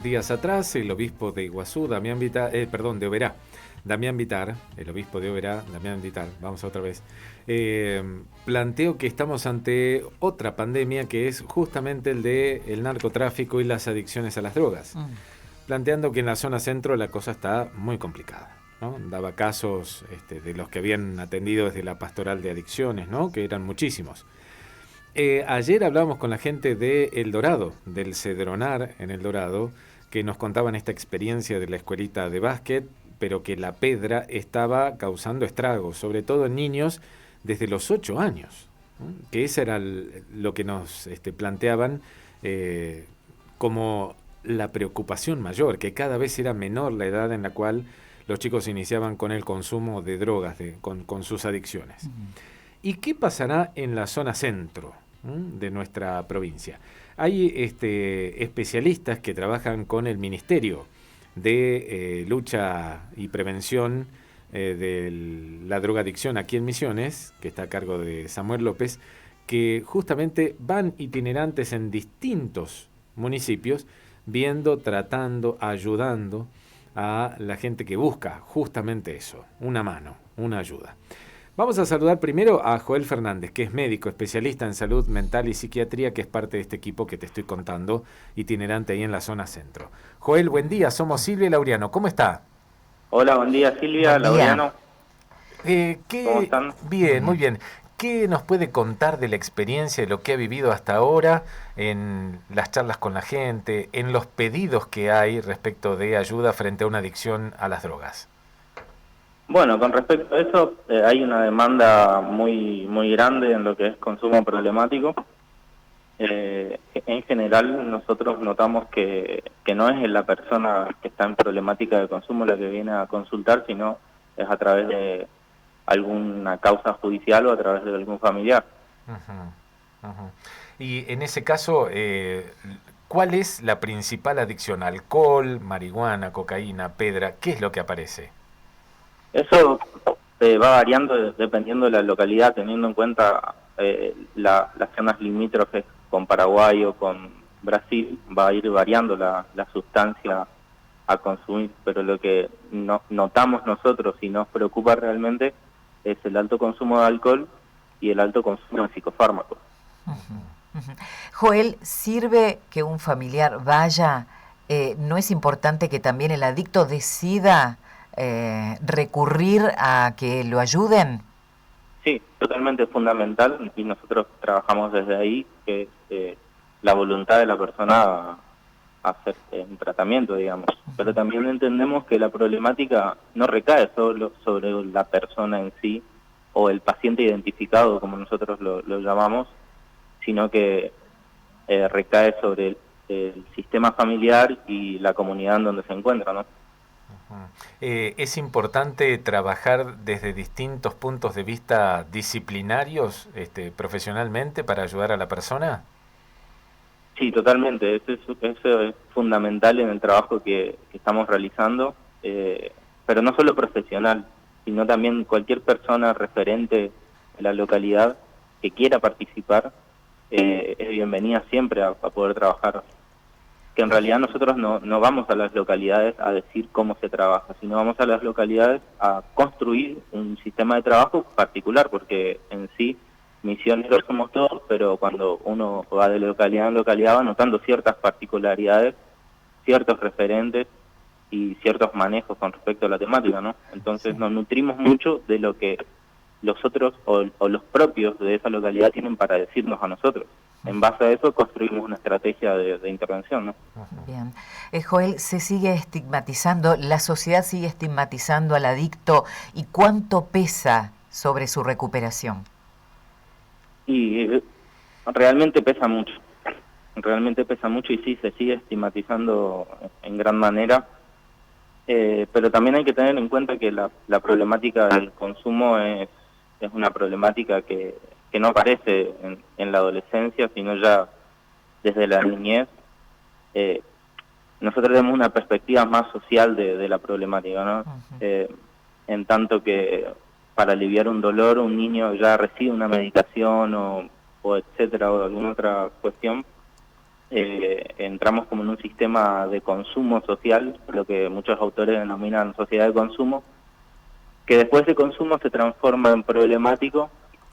días atrás, el obispo de Iguazú, de Oberá, Damián Vitar, el obispo de Oberá, Damián Vitar, vamos otra vez, planteó que estamos ante otra pandemia que es justamente el de el narcotráfico y las adicciones a las drogas, planteando que en la zona centro la cosa está muy complicada, ¿no? Daba casos de los que habían atendido desde la pastoral de adicciones, ¿no? Que eran muchísimos. Ayer hablábamos con la gente de El Dorado, del Cedronar en El Dorado, que nos contaban esta experiencia de la escuelita de básquet, pero que la pedra estaba causando estragos, sobre todo en niños desde los 8 años, ¿no? Que ese era lo que nos planteaban como la preocupación mayor, que cada vez era menor la edad en la cual los chicos iniciaban con el consumo de drogas, con sus adicciones. ¿Y qué pasará en la zona centro de nuestra provincia? Hay especialistas que trabajan con el Ministerio de Lucha y Prevención de la Drogadicción aquí en Misiones, que está a cargo de Samuel López, que justamente van itinerantes en distintos municipios, viendo, tratando, ayudando a la gente que busca justamente eso, una mano, una ayuda. Vamos a saludar primero a Joel Fernández, que es médico, especialista en salud mental y psiquiatría, que es parte de este equipo que te estoy contando, itinerante ahí en la zona centro. Joel, buen día, somos Silvia y Laureano, ¿cómo está? Hola, buen día Silvia, Buen día. Laureano, ¿cómo están? Bien, muy bien. ¿Qué nos puede contar de la experiencia, de lo que ha vivido hasta ahora, en las charlas con la gente, en los pedidos que hay respecto de ayuda frente a una adicción a las drogas? Bueno, con respecto a eso, hay una demanda muy grande en lo que es consumo problemático. En general, nosotros notamos que no es la persona que está en problemática de consumo la que viene a consultar, sino es a través de alguna causa judicial o a través de algún familiar. Ujú, ujú. Y en ese caso, ¿cuál es la principal adicción? ¿Alcohol, marihuana, cocaína, pedra? ¿Qué es lo que aparece? Eso va variando dependiendo de la localidad, teniendo en cuenta las zonas limítrofes con Paraguay o con Brasil, va a ir variando la sustancia a consumir, pero lo que notamos nosotros y nos preocupa realmente es el alto consumo de alcohol y el alto consumo de psicofármacos. Ujú. Joel, ¿sirve que un familiar vaya? ¿No es importante que también el adicto decida recurrir a que lo ayuden? Sí, totalmente fundamental y nosotros trabajamos desde ahí, que es la voluntad de la persona a hacer un tratamiento, digamos. Pero también entendemos que la problemática no recae solo sobre la persona en sí o el paciente identificado, como nosotros lo llamamos, sino que recae sobre el sistema familiar y la comunidad en donde se encuentra, ¿no? ¿Es importante trabajar desde distintos puntos de vista disciplinarios, profesionalmente, para ayudar a la persona? Sí, totalmente. Eso es fundamental en el trabajo que estamos realizando, pero no solo profesional, sino también cualquier persona referente de la localidad que quiera participar, es bienvenida siempre a poder trabajar. Que en realidad nosotros no vamos a las localidades a decir cómo se trabaja, sino vamos a las localidades a construir un sistema de trabajo particular, porque en sí misioneros somos todos, pero cuando uno va de localidad en localidad va notando ciertas particularidades, ciertos referentes y ciertos manejos con respecto a la temática, ¿no? Entonces Sí. nos nutrimos mucho de lo que los otros o los propios de esa localidad tienen para decirnos a nosotros. En base a eso construimos una estrategia de intervención, ¿no? Bien. Joel, se sigue estigmatizando, la sociedad sigue estigmatizando al adicto y cuánto pesa sobre su recuperación. Y realmente pesa mucho y sí, se sigue estigmatizando en gran manera, pero también hay que tener en cuenta que la problemática del consumo es una problemática que no aparece en la adolescencia, sino ya desde la niñez. Eh, Nosotros tenemos una perspectiva más social de la problemática, ¿no? Ujú. En tanto que para aliviar un dolor un niño ya recibe una medicación o etcétera, o alguna otra cuestión, entramos como en un sistema de consumo social, lo que muchos autores denominan sociedad de consumo, que después de consumo se transforma en problemático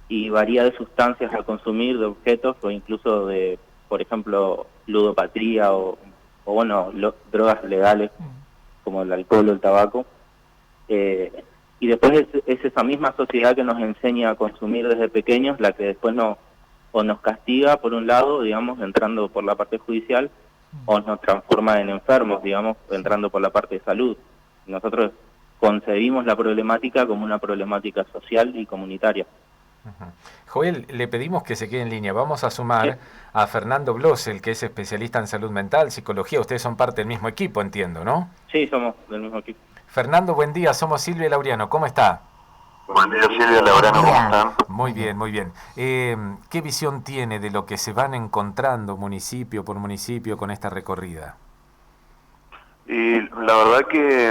y varía de sustancias a consumir, de objetos o incluso de, por ejemplo, ludopatría o bueno, drogas legales como el alcohol o el tabaco. Y después es esa misma sociedad que nos enseña a consumir desde pequeños la que después o nos castiga por un lado, digamos, entrando por la parte judicial, o nos transforma en enfermos, digamos, entrando por la parte de salud. Nosotros concebimos la problemática como una problemática social y comunitaria. Joel, le pedimos que se quede en línea. Vamos a sumar a Fernando Blosel, que es especialista en salud mental, psicología. Ustedes son parte del mismo equipo, entiendo, ¿no? Sí, somos del mismo equipo. Fernando, buen día. Somos Silvia y Laureano. ¿Cómo está? Buen día, Silvia, Laureano, ¿cómo están? Muy bien, muy bien. ¿Qué visión tiene de lo que se van encontrando municipio por municipio con esta recorrida? Y la verdad que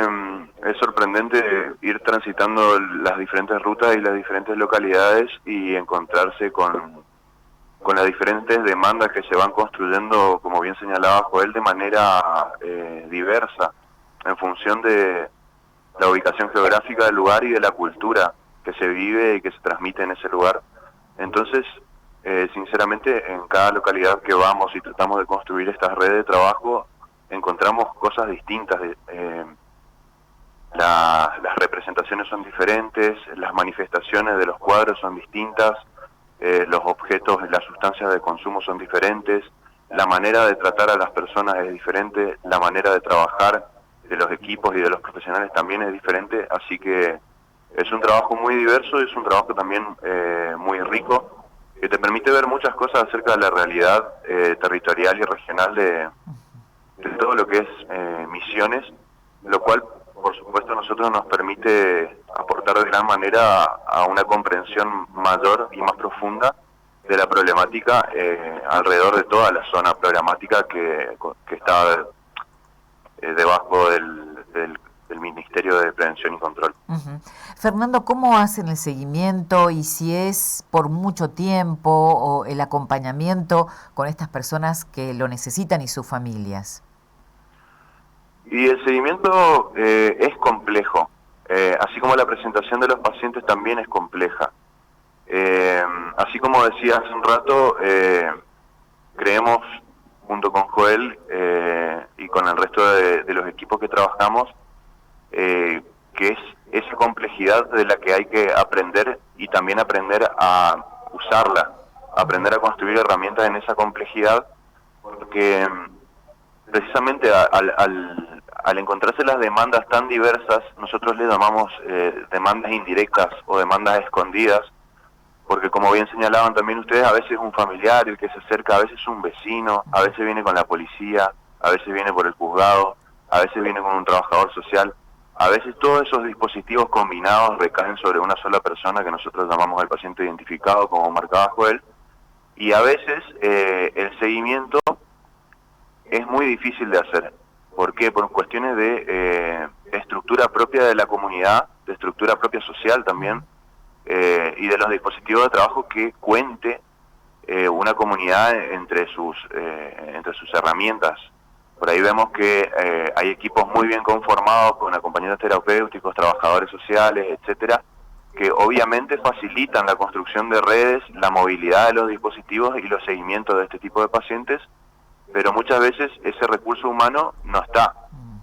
es sorprendente ir transitando las diferentes rutas y las diferentes localidades y encontrarse con las diferentes demandas que se van construyendo, como bien señalaba Joel, de manera diversa, en función de la ubicación geográfica del lugar y de la cultura que se vive y que se transmite en ese lugar. Entonces, sinceramente, en cada localidad que vamos y tratamos de construir esta red de trabajo, encontramos cosas distintas. Las representaciones son diferentes, las manifestaciones de los cuadros son distintas, los objetos, las sustancias de consumo son diferentes, la manera de tratar a las personas es diferente, la manera de trabajar de los equipos y de los profesionales también es diferente, así que es un trabajo muy diverso y es un trabajo también muy rico, que te permite ver muchas cosas acerca de la realidad territorial y regional de todo lo que es Misiones, lo cual por supuesto a nosotros nos permite aportar de gran manera a una comprensión mayor y más profunda de la problemática alrededor de toda la zona programática que está debajo del Ministerio de Prevención y Control. Fernando, ¿cómo hacen el seguimiento y si es por mucho tiempo o el acompañamiento con estas personas que lo necesitan y sus familias? Y el seguimiento es complejo, así como la presentación de los pacientes también es compleja. Así como decía hace un rato, creemos, junto con Joel y con el resto de los equipos que trabajamos, que es esa complejidad de la que hay que aprender y también aprender a usarla, aprender a construir herramientas en esa complejidad, porque precisamente al encontrarse las demandas tan diversas, nosotros le llamamos demandas indirectas o demandas escondidas, porque como bien señalaban también ustedes, a veces es un familiar el que se acerca, a veces es un vecino, a veces viene con la policía, a veces viene por el juzgado, a veces viene con un trabajador social, a veces todos esos dispositivos combinados recaen sobre una sola persona que nosotros llamamos el paciente identificado, como marcaba Joel, y a veces el seguimiento es muy difícil de hacer. ¿Por qué? Por cuestiones de estructura propia de la comunidad, de estructura propia social también, y de los dispositivos de trabajo que cuente una comunidad entre sus herramientas. Por ahí vemos que hay equipos muy bien conformados con acompañantes terapéuticos, trabajadores sociales, etcétera, que obviamente facilitan la construcción de redes, la movilidad de los dispositivos y los seguimientos de este tipo de pacientes, pero muchas veces ese recurso humano no está.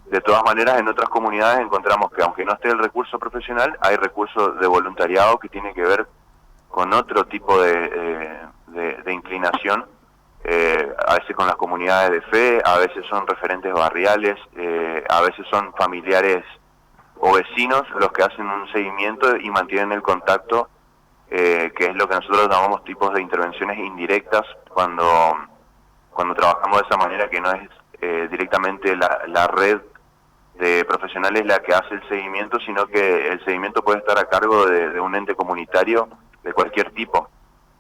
De todas maneras, en otras comunidades encontramos que aunque no esté el recurso profesional, hay recurso de voluntariado que tiene que ver con otro tipo de inclinación, a veces con las comunidades de fe, a veces son referentes barriales, a veces son familiares o vecinos los que hacen un seguimiento y mantienen el contacto, que es lo que nosotros llamamos tipos de intervenciones indirectas cuando trabajamos de esa manera, que no es directamente la red de profesionales la que hace el seguimiento, sino que el seguimiento puede estar a cargo de un ente comunitario de cualquier tipo.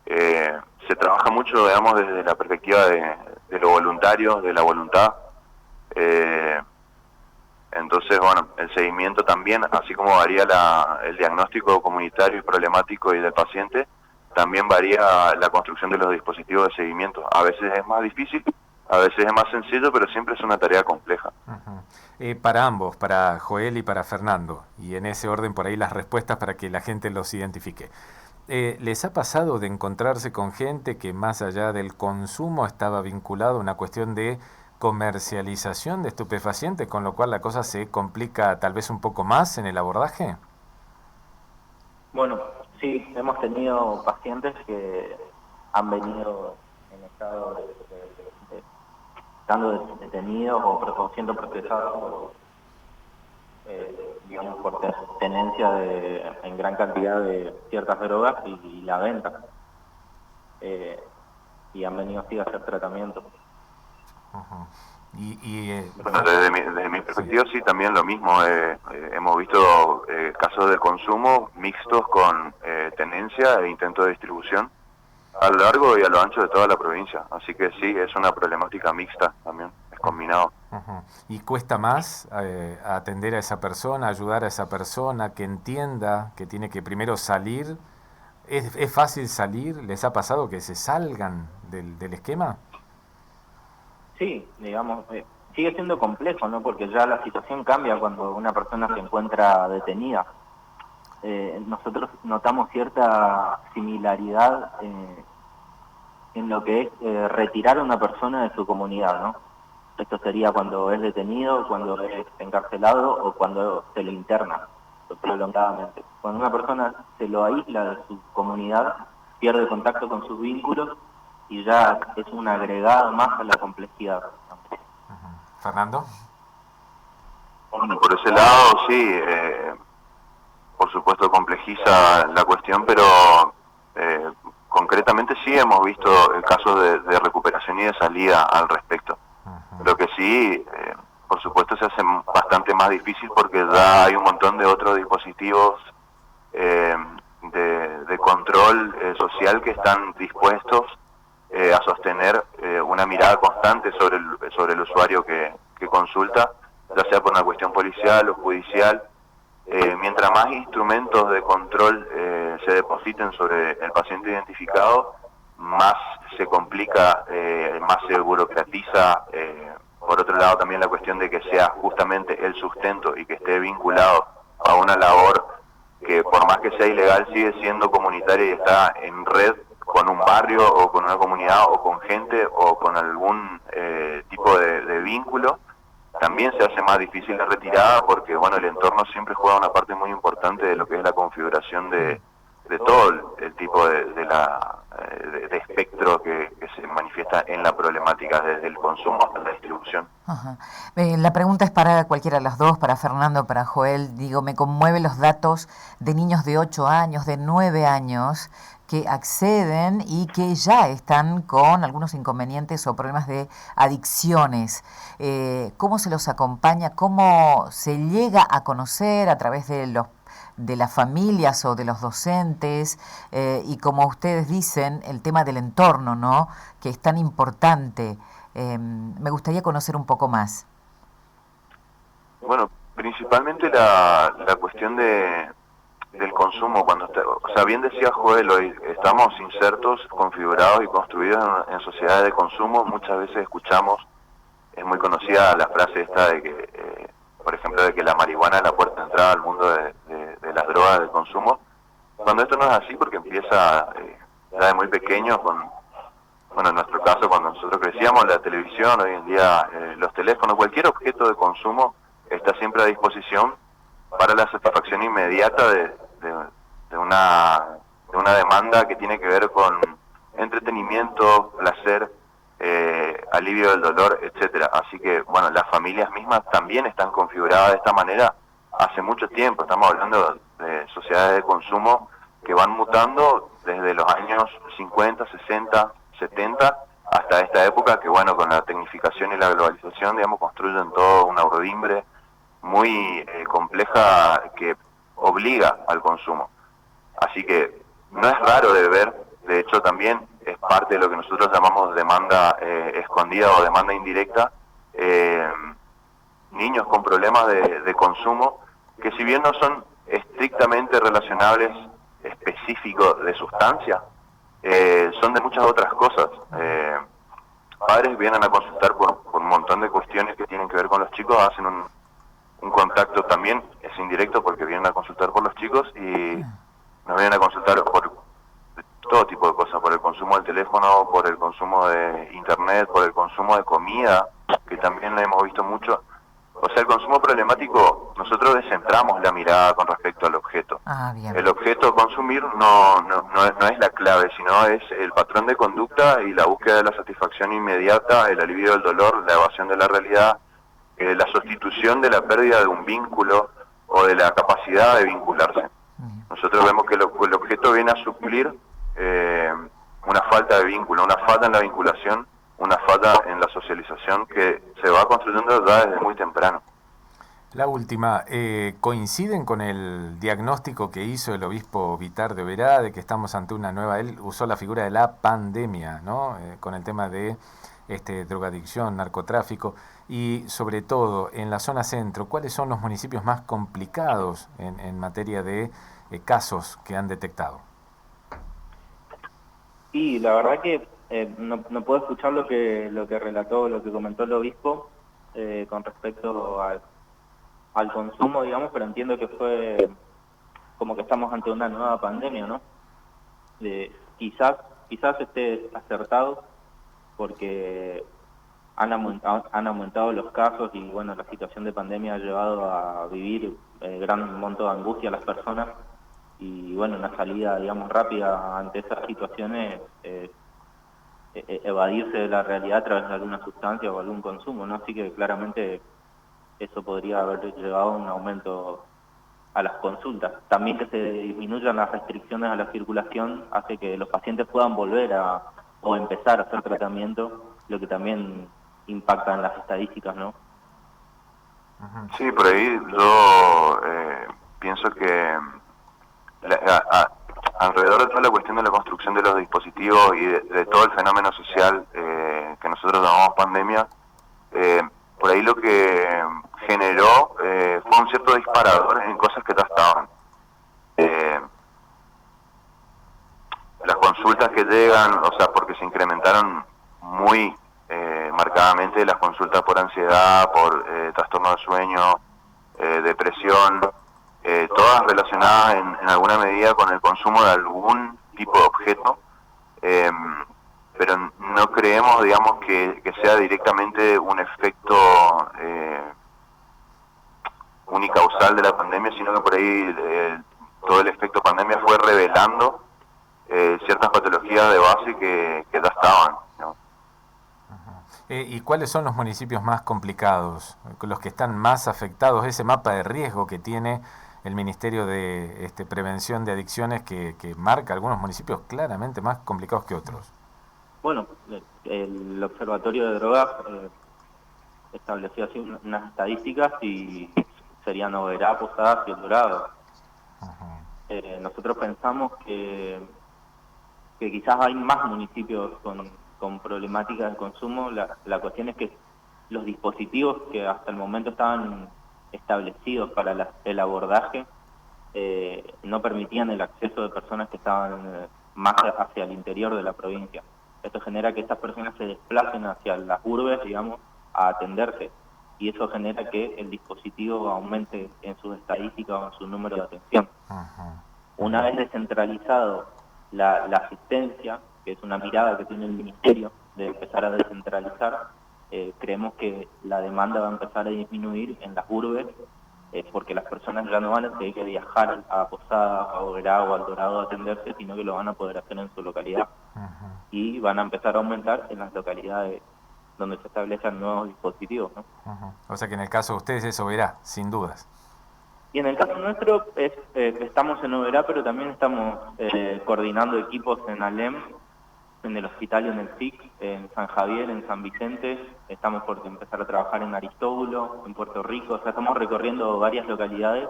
Se trabaja mucho, digamos, desde la perspectiva de lo voluntario, de la voluntad. Entonces, bueno, el seguimiento también, así como varía el diagnóstico comunitario y problemático y del paciente, también varía la construcción de los dispositivos de seguimiento. A veces es más difícil, A veces es más sencillo, pero siempre es una tarea compleja. Para ambos, para Joel y para Fernando, y en ese orden por ahí las respuestas para que la gente los identifique. ¿Les ha pasado de encontrarse con gente que más allá del consumo estaba vinculado a una cuestión de comercialización de estupefacientes, con lo cual la cosa se complica tal vez un poco más en el abordaje? Bueno, sí, hemos tenido pacientes que han venido en estado estando detenidos o siendo procesados, digamos, por tenencia en gran cantidad de ciertas drogas y la venta. Y han venido así a hacer tratamiento. Bueno, desde mi perspectiva sí, también lo mismo. Hemos visto casos de consumo mixtos con tenencia e intento de distribución a lo largo y a lo ancho de toda la provincia. Así que sí, es una problemática mixta también, es combinado. ¿Y cuesta más atender a esa persona, ayudar a esa persona que entienda que tiene que primero salir? ¿Es fácil salir? ¿Les ha pasado que se salgan del esquema? Sí, digamos, sigue siendo complejo, ¿no? Porque ya la situación cambia cuando una persona se encuentra detenida. Nosotros notamos cierta similaridad en lo que es retirar a una persona de su comunidad, ¿no? Esto sería cuando es detenido, cuando es encarcelado o cuando se lo interna prolongadamente. Cuando una persona se lo aísla de su comunidad, pierde contacto con sus vínculos y ya es un agregado más a la complejidad. Fernando. Bueno, por ese lado sí, por supuesto complejiza la cuestión, pero concretamente sí hemos visto casos de recuperación y de salida al respecto. Lo que sí, por supuesto se hace bastante más difícil porque ya hay un montón de otros dispositivos de control social que están dispuestos a sostener una mirada constante sobre el usuario que consulta, ya sea por una cuestión policial o judicial. Mientras más instrumentos de control se depositen sobre el paciente identificado, más se complica, más se burocratiza. Por otro lado, también la cuestión de que sea justamente el sustento y que esté vinculado a una labor que, por más que sea ilegal, sigue siendo comunitaria y está en red con un barrio o con una comunidad o con gente o con algún tipo de vínculo. También se hace más difícil la retirada porque, bueno, el entorno siempre juega una parte muy importante de lo que es la configuración de todo el tipo de espectro que se manifiesta en la problemática, desde el consumo hasta la distribución. Ajá. La pregunta es para cualquiera de los dos, para Fernando, para Joel. Digo, me conmueven los datos de niños de 8 años, de 9 años, que acceden y que ya están con algunos inconvenientes o problemas de adicciones. ¿Cómo se los acompaña? ¿Cómo se llega a conocer a través de las familias o de los docentes? Y como ustedes dicen, el tema del entorno, ¿no?, que es tan importante. Me gustaría conocer un poco más. Bueno, principalmente la cuestión del consumo. O sea, bien decía Joel, hoy estamos insertos, configurados y construidos en sociedades de consumo. Muchas veces escuchamos, es muy conocida la frase esta de que, por ejemplo, de que la marihuana es la puerta de entrada al mundo de las drogas del consumo, cuando esto no es así, porque empieza ya de muy pequeño bueno, en nuestro caso, cuando nosotros crecíamos, la televisión, hoy en día los teléfonos, cualquier objeto de consumo está siempre a disposición para la satisfacción inmediata de una demanda que tiene que ver con entretenimiento, placer, alivio del dolor, etcétera. Así que, bueno, las familias mismas también están configuradas de esta manera hace mucho tiempo. Estamos hablando de sociedades de consumo que van mutando desde los años 50, 60, 70 hasta esta época que, bueno, con la tecnificación y la globalización, digamos, construyen todo una urdimbre muy compleja que obliga al consumo. Así que no es raro de ver, de hecho también es parte de lo que nosotros llamamos demanda escondida o demanda indirecta, niños con problemas de consumo que, si bien no son estrictamente relacionables específicos de sustancia, son de muchas otras cosas. padres vienen a consultar por un montón de cuestiones que tienen que ver con los chicos, hacen un contacto también, es indirecto porque vienen a consultar por los chicos y nos vienen a consultar por todo tipo de cosas, por el consumo del teléfono, por el consumo de internet, por el consumo de comida, que también lo hemos visto mucho. O sea, el consumo problemático, nosotros descentramos la mirada con respecto al objeto. Bien. El objeto a consumir no es la clave, sino es el patrón de conducta y la búsqueda de la satisfacción inmediata, el alivio del dolor, la evasión de la realidad, la sustitución de la pérdida de un vínculo o de la capacidad de vincularse. Nosotros vemos que el objeto viene a suplir una falta de vínculo, una falta en la vinculación, una falta en la socialización que se va construyendo ya desde muy temprano. La última, ¿coinciden con el diagnóstico que hizo el obispo Vitar de Oberá de que estamos ante una nueva, él usó la figura de la pandemia, ¿no? Con el tema de drogadicción, narcotráfico y sobre todo en la zona centro, ¿cuáles son los municipios más complicados en materia de casos que han detectado? Sí, la verdad que no puedo escuchar lo que relató, lo que comentó el obispo con respecto al consumo, digamos, pero entiendo que fue como que estamos ante una nueva pandemia, ¿no? Quizás esté acertado porque han aumentado los casos y bueno, la situación de pandemia ha llevado a vivir gran monto de angustia a las personas y bueno, una salida, digamos, rápida ante esas situaciones evadirse de la realidad a través de alguna sustancia o algún consumo, ¿no? Así que claramente eso podría haber llevado a un aumento a las consultas. También que se disminuyan las restricciones a la circulación hace que los pacientes puedan volver o empezar a hacer tratamiento, lo que también impacta en las estadísticas, ¿no? Sí, por ahí yo pienso que alrededor de toda la cuestión de la construcción de los dispositivos y de todo el fenómeno social que nosotros llamamos pandemia, por ahí lo que generó fue un cierto disparador en cosas que ya estaban. Las consultas que llegan, o sea, porque se incrementaron muy marcadamente las consultas por ansiedad, por trastorno de sueño, depresión, todas relacionadas en alguna medida con el consumo de algún tipo de objeto, pero no creemos, digamos, que sea directamente un efecto unicausal de la pandemia, sino que por ahí todo el efecto pandemia fue revelando ciertas patologías de base que ya estaban, ¿no? ¿Y cuáles son los municipios más complicados, los que están más afectados? Ese mapa de riesgo que tiene el Ministerio de Prevención de Adicciones que marca algunos municipios claramente más complicados que otros. Bueno, el Observatorio de Drogas estableció así unas estadísticas y serían Oberá, Posadas y El Dorado. Nosotros pensamos que quizás hay más municipios con problemáticas de consumo. La cuestión es que los dispositivos que hasta el momento estaban establecidos para el abordaje no permitían el acceso de personas que estaban más hacia el interior de la provincia. Esto genera que estas personas se desplacen hacia las urbes, digamos, a atenderse, y eso genera que el dispositivo aumente en sus estadísticas o en su número de atención. Una vez descentralizado la asistencia, que es una mirada que tiene el Ministerio de empezar a descentralizar, creemos que la demanda va a empezar a disminuir en las urbes, porque las personas ya no van a tener que viajar a Posadas, a Oberá o al Dorado a atenderse, sino que lo van a poder hacer en su localidad. Y van a empezar a aumentar en las localidades donde se establezcan nuevos dispositivos, ¿no? O sea que en el caso de ustedes es Oberá, sin dudas. Y en el caso nuestro estamos en Oberá, pero también estamos coordinando equipos en Alem, en el hospital y en el SIC, en San Javier, en San Vicente. Estamos por empezar a trabajar en Aristóbulo, en Puerto Rico. O sea, estamos recorriendo varias localidades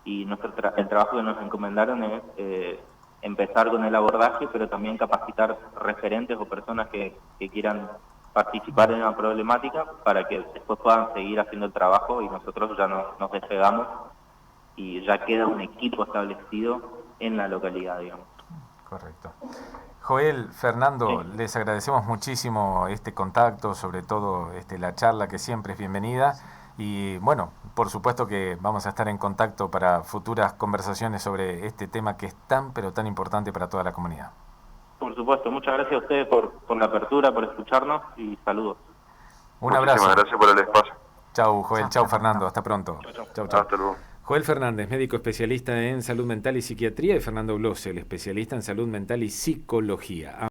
y el trabajo que nos encomendaron es empezar con el abordaje, pero también capacitar referentes o personas que quieran participar en la problemática para que después puedan seguir haciendo el trabajo y nosotros ya nos despegamos y ya queda un equipo establecido en la localidad, digamos. Correcto. Joel, Fernando, les agradecemos muchísimo este contacto, sobre todo la charla que siempre es bienvenida. Y bueno, por supuesto que vamos a estar en contacto para futuras conversaciones sobre este tema que es tan pero tan importante para toda la comunidad. Por supuesto, muchas gracias a ustedes por la apertura, por escucharnos y saludos. Un abrazo. Muchísimas gracias por el espacio. Chau, Joel. Chau, Fernando. Hasta pronto. Chau, chau. Hasta luego. Joel Fernández, médico especialista en salud mental y psiquiatría, y Fernando Blosel, especialista en salud mental y psicología.